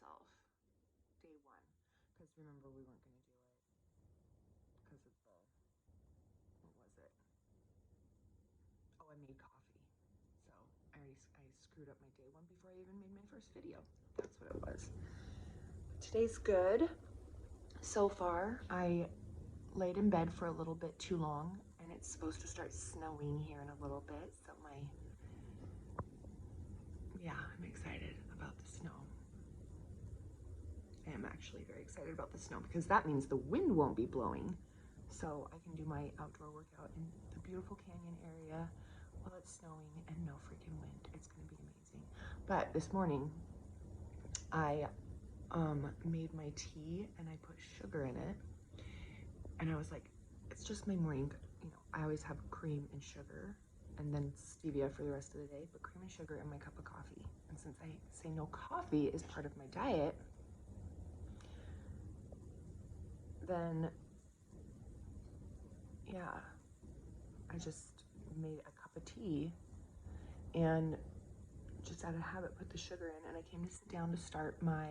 myself day one, because remember we weren't going to do it because of the, what was it? Oh, I made coffee. So I screwed up my day one before I even made my first video. That's what it was. Today's good. So far, I laid in bed for a little bit too long, and it's supposed to start snowing here in a little bit. So yeah, I'm excited about the snow. I am actually very excited about the snow because that means the wind won't be blowing. So I can do my outdoor workout in the beautiful canyon area while it's snowing and no freaking wind. It's gonna be amazing. But this morning, I made my tea and I put sugar in it. And I was like, it's just my morning, you know, I always have cream and sugar and then stevia for the rest of the day, but cream and sugar in my cup of coffee. And since I say no coffee is part of my diet, then yeah, I just made a cup of tea and just out of habit put the sugar in, and I came to sit down to start my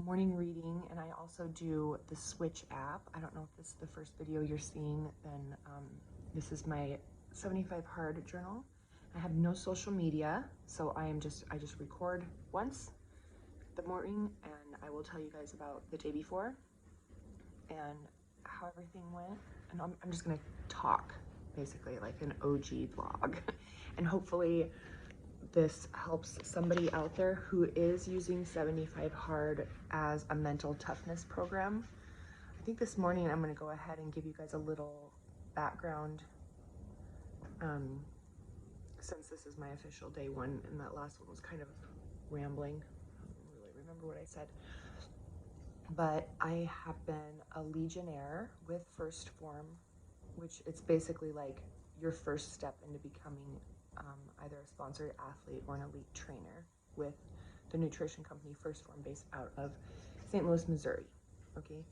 morning reading. And I also do the Switch app. I don't know if this is the first video you're seeing, then this is my 75 hard journal. I have no social media, so I just record once the morning, and I will tell you guys about the day before and how everything went. And I'm just gonna talk basically like an OG vlog. And hopefully this helps somebody out there who is using 75 hard as a mental toughness program. I think this morning I'm gonna go ahead and give you guys a little background, since this is my official day one and that last one was kind of rambling. I don't really remember what I said. But I have been a legionnaire with Phorm, which it's basically like your first step into becoming either a sponsored athlete or an elite trainer with the nutrition company Phorm, based out of St. Louis, Missouri. Okay,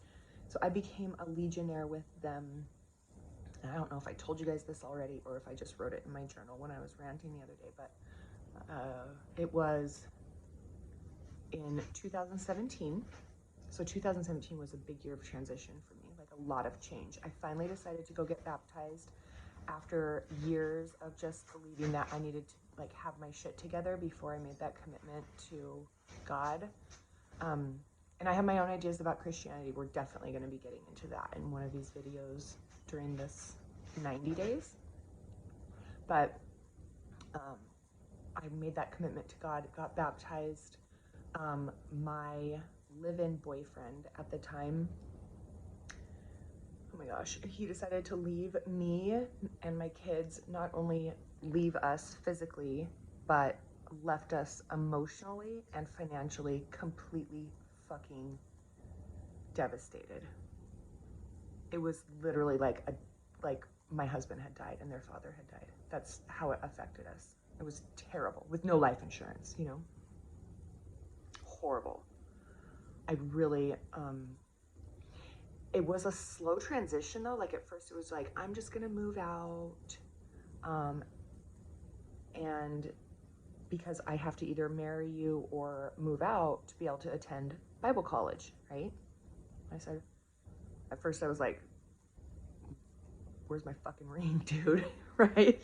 so I became a legionnaire with them. And I don't know if I told you guys this already or if I just wrote it in my journal when I was ranting the other day, but it was in 2017. So 2017 was a big year of transition for me, like a lot of change. I finally decided to go get baptized after years of just believing that I needed to like have my shit together before I made that commitment to God. And I have my own ideas about Christianity. We're definitely going to be getting into that in one of these videos during this 90 days. But I made that commitment to God, got baptized. My live-in boyfriend at the time, oh my gosh, he decided to leave me and my kids, not only leave us physically, but left us emotionally and financially completely fucking devastated. It was literally like my husband had died and their father had died. That's how it affected us. It was terrible, with no life insurance, you know? Horrible. I really, it was a slow transition though. Like at first it was like, I'm just gonna move out, and because I have to either marry you or move out to be able to attend Bible college, right? I said, at first I was like, where's my fucking ring, dude? Right?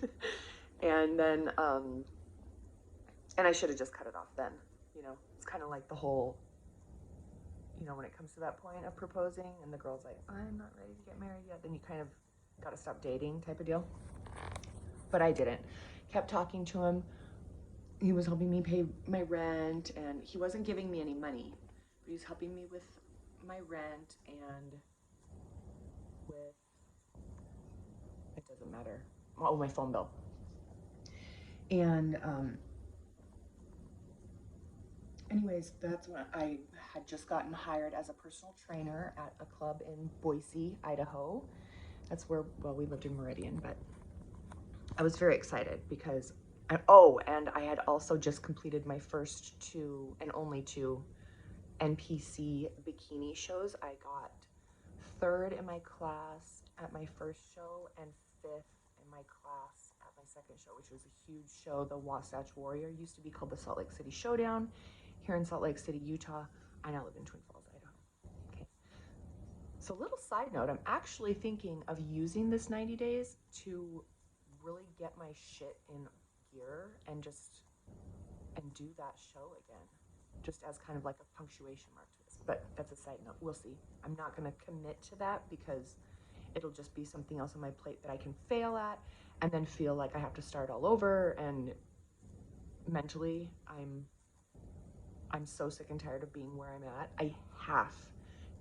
And then, and I should have just cut it off then, you know? It's kind of like the whole, you know, when it comes to that point of proposing and the girl's like, I'm not ready to get married yet, then you kind of got to stop dating type of deal. But I didn't. Kept talking to him. He was helping me pay my rent, and he wasn't giving me any money, but he was helping me with my rent and with, it doesn't matter, oh, my phone bill. And anyways, that's when I had just gotten hired as a personal trainer at a club in Boise, Idaho. That's where, well, we lived in Meridian, but I was very excited because, and I had also just completed my first 2 and only 2 NPC bikini shows. I got 3rd in my class at my first show and 5th in my class at my second show, which was a huge show. The Wasatch Warrior used to be called the Salt Lake City Showdown. here in Salt Lake City, Utah. I now live in Twin Falls, Idaho. Okay. So little side note, I'm actually thinking of using this 90 days to really get my shit in gear and do that show again, just as kind of like a punctuation mark to this. But that's a side note. We'll see. I'm not going to commit to that because it'll just be something else on my plate that I can fail at and then feel like I have to start all over. And mentally, I'm so sick and tired of being where I'm at. I have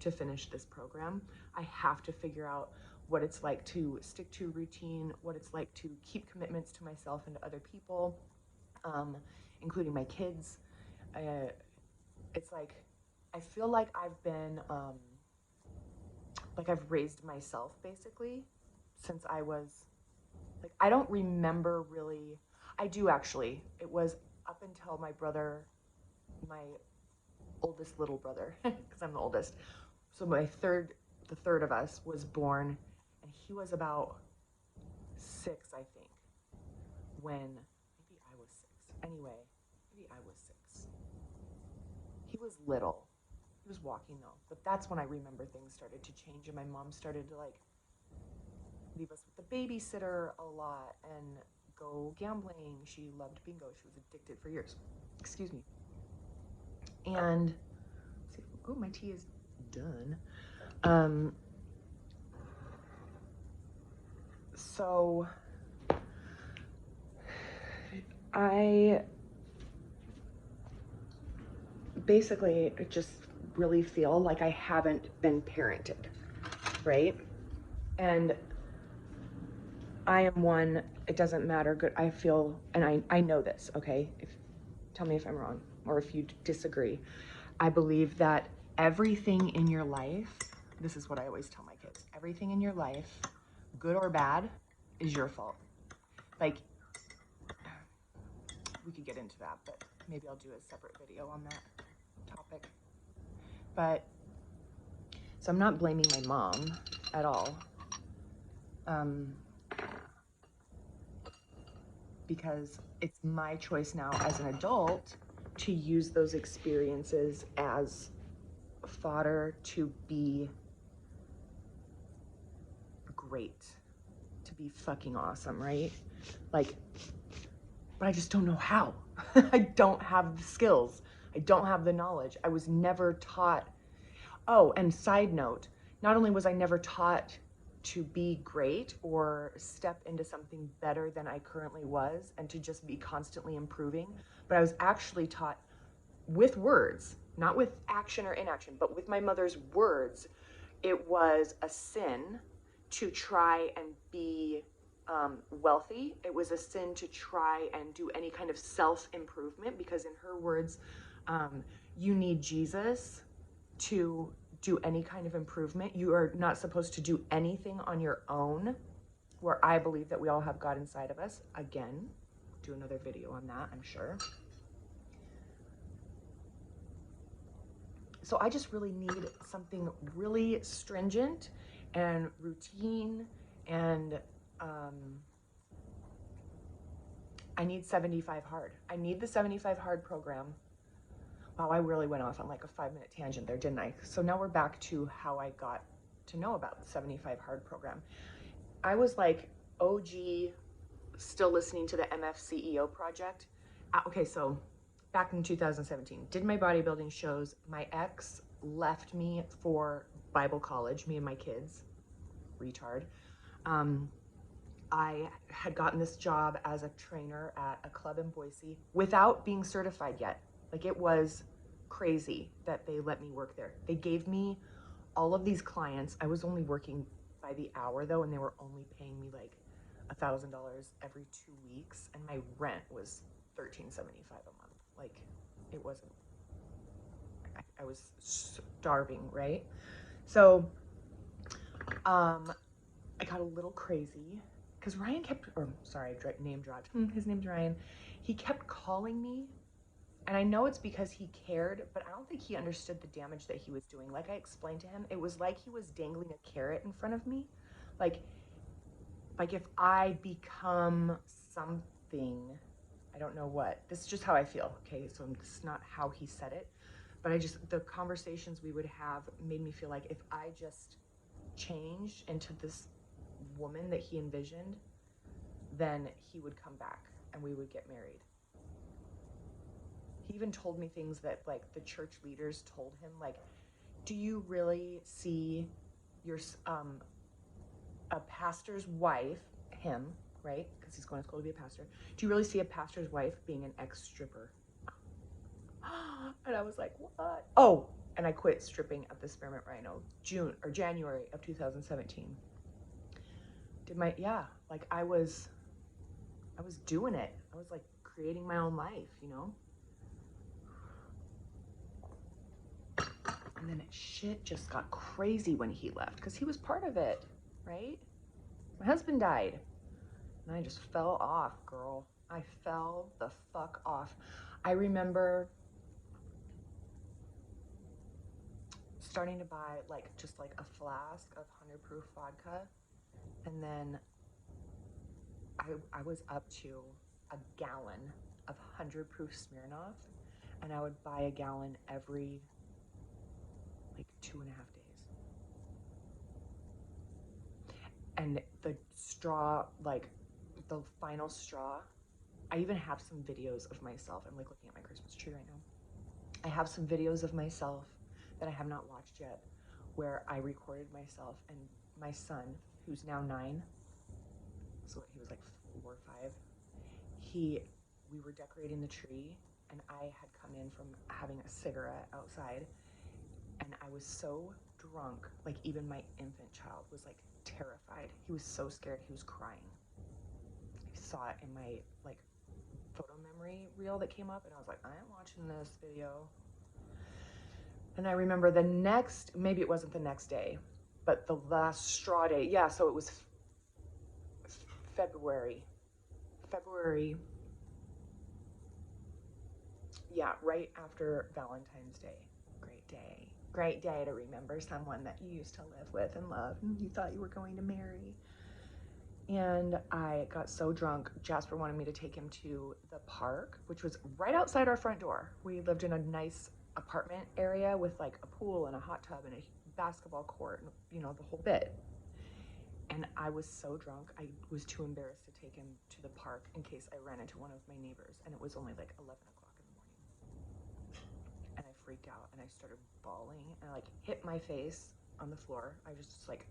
to finish this program. I have to figure out what it's like to stick to routine, what it's like to keep commitments to myself and to other people, including my kids. It's like, I feel like I've been, like I've raised myself basically since I was, like, I don't remember really, I do actually. It was up until my oldest little brother, because I'm the oldest. So the third of us was born, and he was about 6, I think, when, maybe I was 6. Anyway, maybe I was 6. He was little. He was walking though, but that's when I remember things started to change, and my mom started to like leave us with the babysitter a lot and go gambling. She loved bingo. She was addicted for years. Excuse me. And oh, my tea is done. So I basically just really feel like I haven't been parented, right? And I am one, it doesn't matter, good, I feel, and I know this, okay? Tell me if I'm wrong or if you disagree. I believe that everything in your life, this is what I always tell my kids, everything in your life, good or bad, is your fault. Like, we could get into that, but maybe I'll do a separate video on that topic. But, so I'm not blaming my mom at all. Because it's my choice now as an adult to use those experiences as fodder to be great, to be fucking awesome, right? Like, but I just don't know how. I don't have the skills. I don't have the knowledge. I was never taught. Oh, and side note, not only was I never taught to be great or step into something better than I currently was and to just be constantly improving, but I was actually taught with words, not with action or inaction, but with my mother's words. It was a sin to try and be wealthy. It was a sin to try and do any kind of self-improvement because in her words, you need Jesus to do any kind of improvement. You are not supposed to do anything on your own, where I believe that we all have God inside of us. Again, do another video on that, I'm sure. So I just really need something really stringent and routine, and I need 75 hard. I need the 75 hard program. Wow, I really went off on like a 5-minute tangent there, didn't I? So now we're back to how I got to know about the 75 hard program. I was like OG, still listening to the MF CEO project. Okay, so back in 2017, did my bodybuilding shows. My ex left me for Bible college, me and my kids, retard. I had gotten this job as a trainer at a club in Boise without being certified yet. Like, it was crazy that they let me work there. They gave me all of these clients. I was only working by the hour though, and they were only paying me like $1,000 every 2 weeks, and my rent was $13.75 a month. Like, it wasn't, I was starving, right? So I got a little crazy because Ryan kept, or sorry, name dropped, his name's Ryan. He kept calling me, and I know it's because he cared, but I don't think he understood the damage that he was doing. Like I explained to him, it was like he was dangling a carrot in front of me. Like if I become something, I don't know what. This is just how I feel, okay? So this is not how he said it. But the conversations we would have made me feel like if I just changed into this woman that he envisioned, then he would come back and we would get married. He even told me things that like the church leaders told him, like, do you really see your a pastor's wife, him, right? Because he's going to school to be a pastor. Do you really see a pastor's wife being an ex-stripper? And I was like, what? Oh, and I quit stripping at the Spearmint Rhino January of 2017. Like I was doing it. I was like creating my own life, you know? And then shit just got crazy when he left because he was part of it, right? My husband died and I just fell off, girl. I fell the fuck off. I remember starting to buy just like a flask of 100 proof vodka, and then I was up to a gallon of 100 proof Smirnoff, and I would buy a gallon every like 2.5 days. And the straw, like the final straw, I even have some videos of myself. I'm like looking at my Christmas tree right now. I have some videos of myself that I have not watched yet, where I recorded myself and my son, who's now 9, so he was like 4 or 5, we were decorating the tree, and I had come in from having a cigarette outside, and I was so drunk, like even my infant child was like terrified. He was so scared, he was crying. I saw it in my like photo memory reel that came up, and I was like, I am watching this video. And I remember maybe it wasn't the next day, but the last straw day, yeah, so it was February, yeah, right after Valentine's Day. Great day to remember someone that you used to live with and love and you thought you were going to marry. And I got so drunk, Jasper wanted me to take him to the park, which was right outside our front door. We lived in a nice apartment area with like a pool and a hot tub and a basketball court, and, you know, the whole bit. And I was so drunk, I was too embarrassed to take him to the park in case I ran into one of my neighbors, and it was only like 11 o'clock in the morning. And I freaked out and I started bawling, and I like hit my face on the floor. I was just like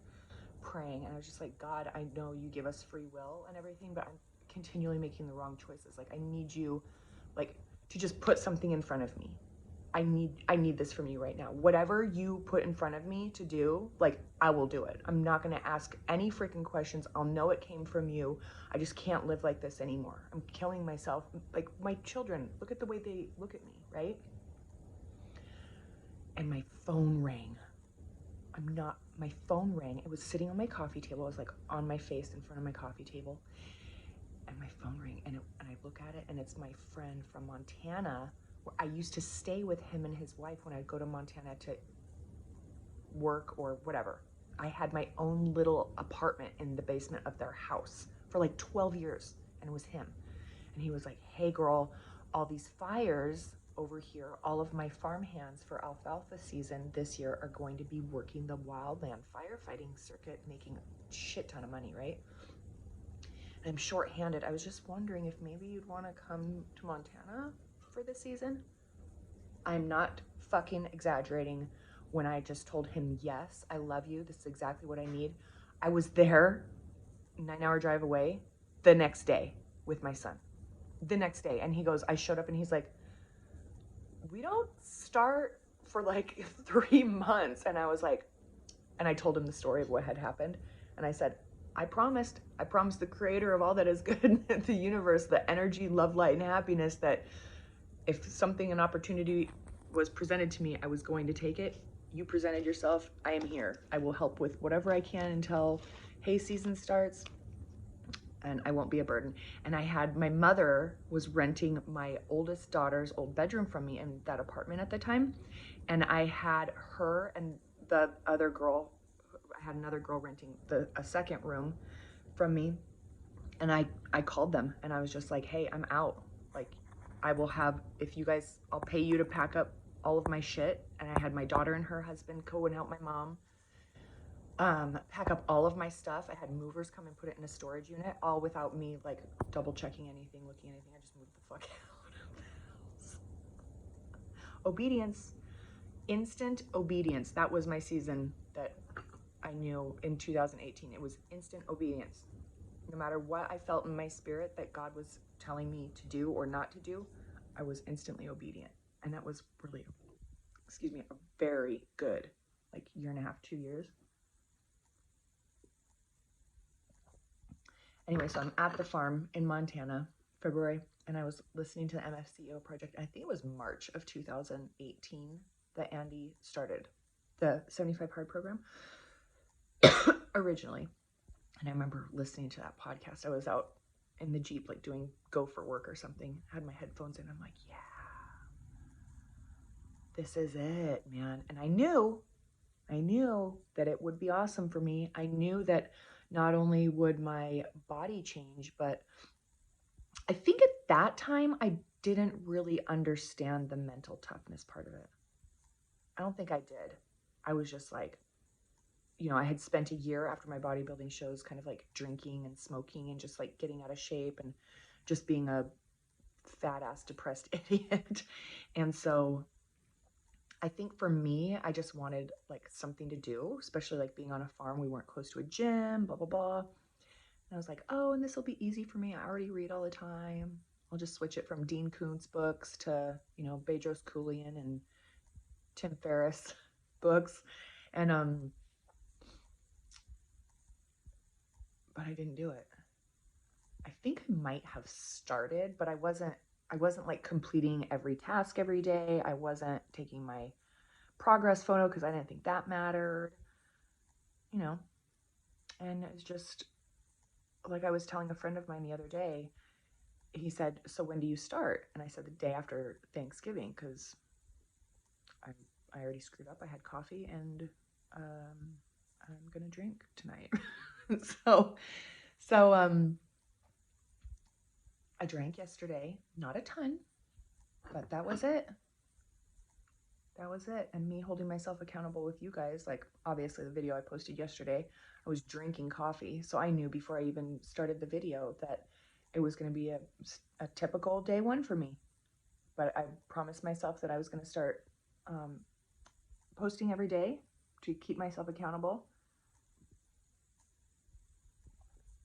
praying, and I was just like, God, I know you give us free will and everything, but I'm continually making the wrong choices. Like, I need you, like, to just put something in front of me. I need this from you right now. Whatever you put in front of me to do, like, I will do it. I'm not gonna ask any freaking questions. I'll know it came from you. I just can't live like this anymore. I'm killing myself. Like, my children, look at the way they look at me, right? And my phone rang. My phone rang. It was sitting on my coffee table. It was like on my face in front of my coffee table. And my phone rang, and I look at it, and it's my friend from Montana. Where I used to stay with him and his wife when I'd go to Montana to work or whatever. I had my own little apartment in the basement of their house for like 12 years, and it was him. And he was like, hey girl, all these fires over here, all of my farm hands for alfalfa season this year are going to be working the wildland firefighting circuit, making a shit ton of money, right? And I'm short-handed. I was just wondering if maybe you'd want to come to Montana for this season. I'm not fucking exaggerating when I just told him, yes, I love you. This is exactly what I need. I was there, 9-hour drive away, the next day with my son. The next day. And he goes, I showed up and he's like, we don't start for like 3 months. And I was like, and I told him the story of what had happened. And I said, I promised the creator of all that is good in the universe, the energy, love, light, and happiness, that if an opportunity was presented to me, I was going to take it. You presented yourself. I am here. I will help with whatever I can until hay season starts, and I won't be a burden. And my mother was renting my oldest daughter's old bedroom from me in that apartment at the time. And I had her and the other girl, I had another girl renting a second room from me. And I called them and I was just like, hey, I'm out. Like, I will have, if you guys, I'll pay you to pack up all of my shit. And I had my daughter and her husband go and help my mom pack up all of my stuff. I had movers come and put it in a storage unit, all without me like double checking anything, looking at anything. I just moved the fuck out of the house. Obedience, instant obedience. That was my season that I knew in 2018. It was instant obedience. No matter what I felt in my spirit that God was telling me to do or not to do, I was instantly obedient. And that was really, excuse me, a very good, like, year and a half, 2 years. Anyway, so I'm at the farm in Montana, February, and I was listening to the MFCEO project. I think it was March of 2018 that Andy started the 75 Hard program originally. And I remember listening to that podcast. I was out in the Jeep, like doing go for work or something, had my headphones in. I'm like, yeah, this is it, man. And I knew that it would be awesome for me. I knew that not only would my body change, but I think at that time, I didn't really understand the mental toughness part of it. I don't think I did. I was just like, you know, I had spent a year after my bodybuilding shows kind of like drinking and smoking and just like getting out of shape and just being a fat ass depressed idiot. And so I think for me, I just wanted like something to do, especially like being on a farm. We weren't close to a gym, blah, blah, blah. And I was like, oh, and this will be easy for me. I already read all the time. I'll just switch it from Dean Koontz books to, you know, Bedros Keuilian and Tim Ferriss books. And, but I didn't do it. I think I might have started, but I wasn't like completing every task every day. I wasn't taking my progress photo because I didn't think that mattered, you know. And it's just like I was telling a friend of mine the other day, he said, so when do you start? And I said the day after Thanksgiving, because I already screwed up. I had coffee and I'm gonna drink tonight. so I drank yesterday, not a ton, but that was it. That was it. And me holding myself accountable with you guys, like obviously the video I posted yesterday, I was drinking coffee. So I knew before I even started the video that it was going to be a typical day one for me. But I promised myself that I was going to start posting every day to keep myself accountable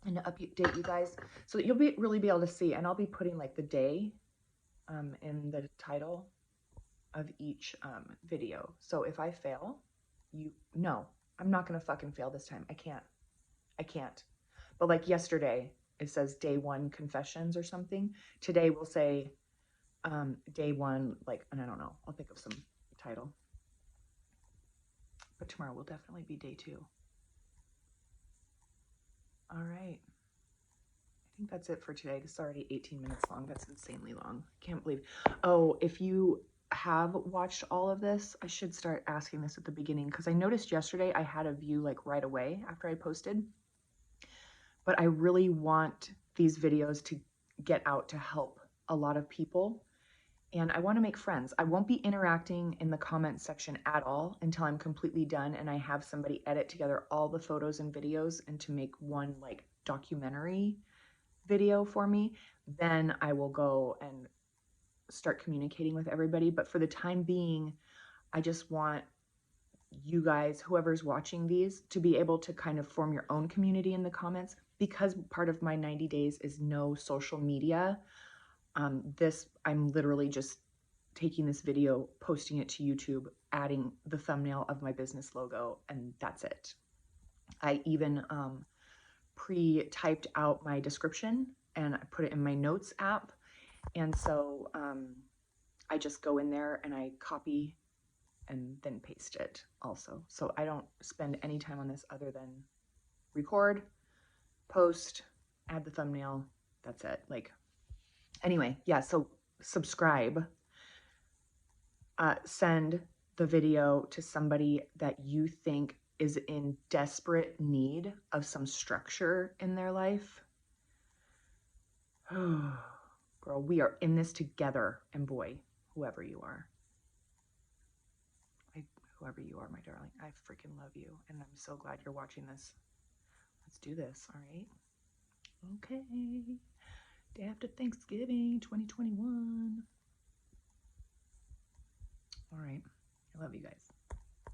and to update you guys so that you'll really be able to see. And I'll be putting like the day in the title of each video. So if I fail, I'm not gonna fucking fail this time. I can't. But like yesterday, it says day one confessions or something. Today we'll say day one, like, and I don't know, I'll think of some title. But tomorrow will definitely be day two. All right. I think that's it for today. This is already 18 minutes long. That's insanely long. Can't believe. Oh, if you have watched all of this, I should start asking this at the beginning because I noticed yesterday I had a view like right away after I posted. But I really want these videos to get out to help a lot of people. And I want to make friends. I won't be interacting in the comments section at all until I'm completely done and I have somebody edit together all the photos and videos and to make one like documentary video for me. Then I will go and start communicating with everybody. But for the time being, I just want you guys, whoever's watching these, to be able to kind of form your own community in the comments because part of my 90 days is no social media. I'm literally just taking this video, posting it to YouTube, adding the thumbnail of my business logo, and that's it. I even pre-typed out my description and I put it in my notes app. And so I just go in there and I copy and then paste it also. So I don't spend any time on this other than record, post, add the thumbnail. That's it. Like, anyway, yeah, so subscribe. Send the video to somebody that you think is in desperate need of some structure in their life. Girl girl. We are in this together. And boy, whoever you are. Whoever you are, my darling, I freaking love you. And I'm so glad you're watching this. Let's do this, all right? Okay. Day after Thanksgiving, 2021. All right. I love you guys.